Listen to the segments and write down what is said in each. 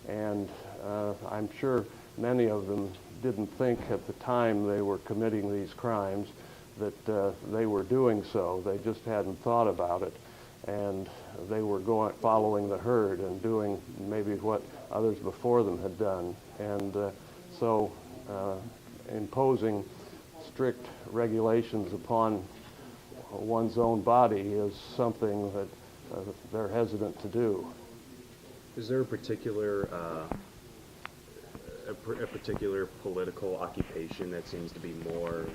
And I'm sure many of them didn't think at the time they were committing these crimes that they were doing so. They just hadn't thought about it. And they were following the herd and doing maybe what others before them had done. And so imposing strict regulations upon one's own body is something that they're hesitant to do. Is there a particular a particular political occupation that seems to be more,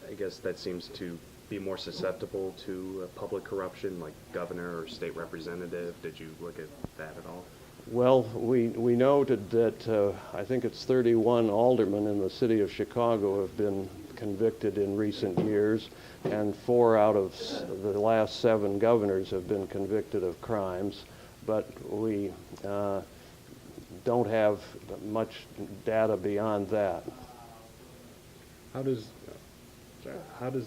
I guess, that seems to be more susceptible to public corruption, like governor or state representative? Did you look at that at all? Well, we noted that I think it's 31 aldermen in the city of Chicago have been convicted in recent years, and 4 out of the last 7 governors have been convicted of crimes. But we don't have much data beyond that. How does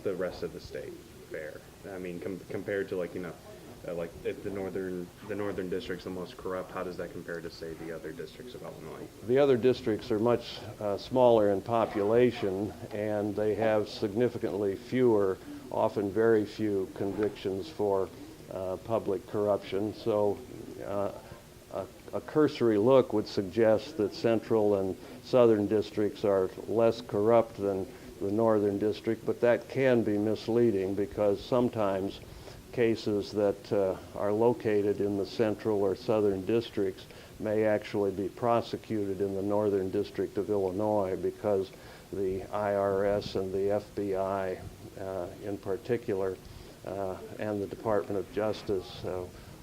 the rest of the state fare? I mean, compared to, like, like if the northern district's the most corrupt, how does that compare to, say, the other districts of Illinois? The other districts are much smaller in population, and they have significantly fewer, often very few convictions for public corruption. So a cursory look would suggest that central and southern districts are less corrupt than the northern district, but that can be misleading because sometimes cases that are located in the central or southern districts may actually be prosecuted in the northern district of Illinois because the IRS and the FBI in particular and the Department of Justice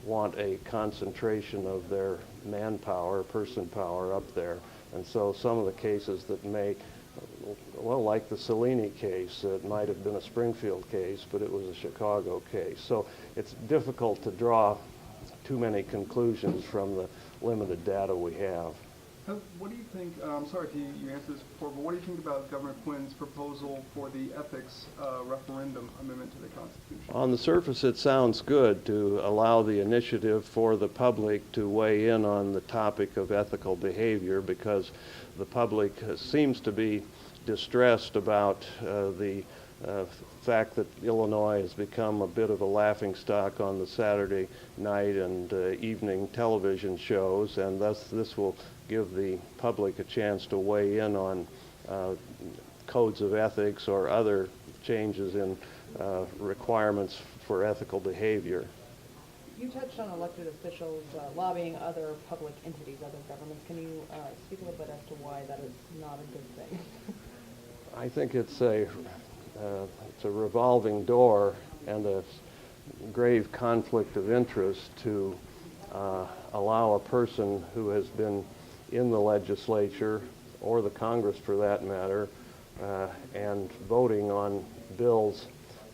want a concentration of their manpower, person power up there. And so some of the cases that may, well, like the Cellini case, it might have been a Springfield case, but it was a Chicago case. So it's difficult to draw too many conclusions from the limited data we have. What do you think, I'm sorry if you answered this before, but what do you think about Governor Quinn's proposal for the ethics referendum amendment to the Constitution? On the surface, it sounds good to allow the initiative for the public to weigh in on the topic of ethical behavior because the public seems to be distressed about the fact that Illinois has become a bit of a laughingstock on the Saturday night and evening television shows, and thus this will give the public a chance to weigh in on codes of ethics or other changes in requirements for ethical behavior. You touched on elected officials lobbying other public entities, other governments. Can you speak a little bit as to why that is not a good thing? I think it's a revolving door and a grave conflict of interest to allow a person who has been in the legislature or the Congress for that matter and voting on bills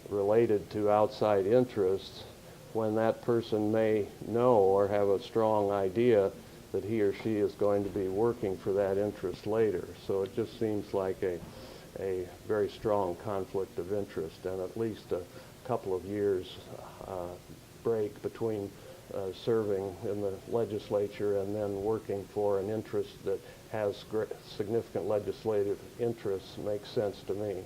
related to outside interests when that person may know or have a strong idea that he or she is going to be working for that interest later. So it just seems like a very strong conflict of interest, and at least a couple of years break between serving in the legislature and then working for an interest that has significant legislative interests makes sense to me.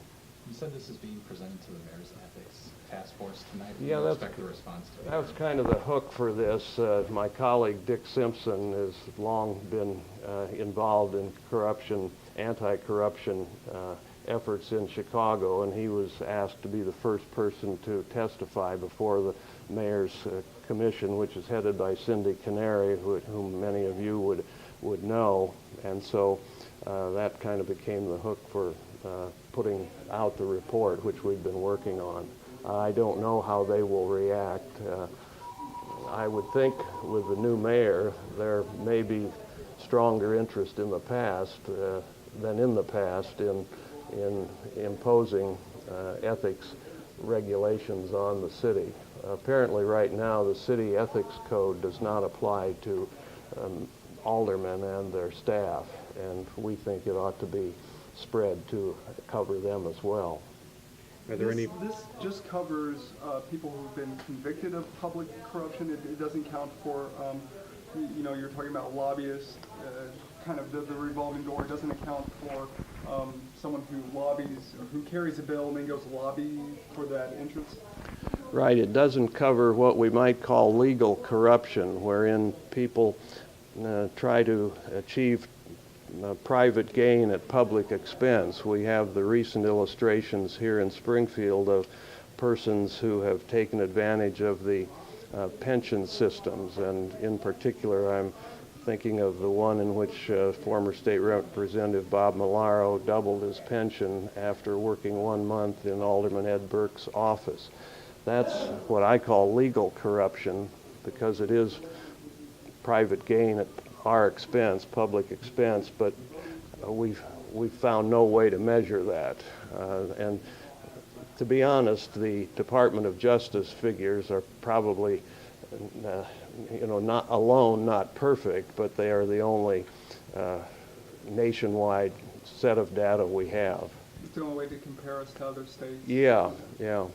You said this is being presented to the Mayor's Ethics Task Force tonight. Yeah, that's expect the response to it. That was kind of the hook for this. My colleague Dick Simpson has long been involved in corruption, anti-corruption efforts in Chicago, and he was asked to be the first person to testify before the mayor's commission, which is headed by Cindy Canary, whom many of you would know. And so that kind of became the hook for putting out the report, which we've been working on. I don't know how they will react. I would think with the new mayor, there may be stronger interest in the past than in the past in imposing ethics regulations on the city. Apparently right now the city ethics code does not apply to aldermen and their staff, and we think it ought to be spread to cover them as well. Are there any? This just covers people who've been convicted of public corruption. It doesn't count for you're talking about lobbyists, kind of the revolving door. It doesn't account for someone who lobbies, or who carries a bill and then goes lobby for that interest. Right, it doesn't cover what we might call legal corruption, wherein people try to achieve private gain at public expense. We have the recent illustrations here in Springfield of persons who have taken advantage of the pension systems, and in particular I'm thinking of the one in which former State Representative Bob Malaro doubled his pension after working 1 month in Alderman Ed Burke's office. That's what I call legal corruption, because it is private gain at our expense, public expense, but we've found no way to measure that. And to be honest, the Department of Justice figures are probably, not perfect, but they are the only nationwide set of data we have. It's the only way to compare us to other states. Yeah, yeah.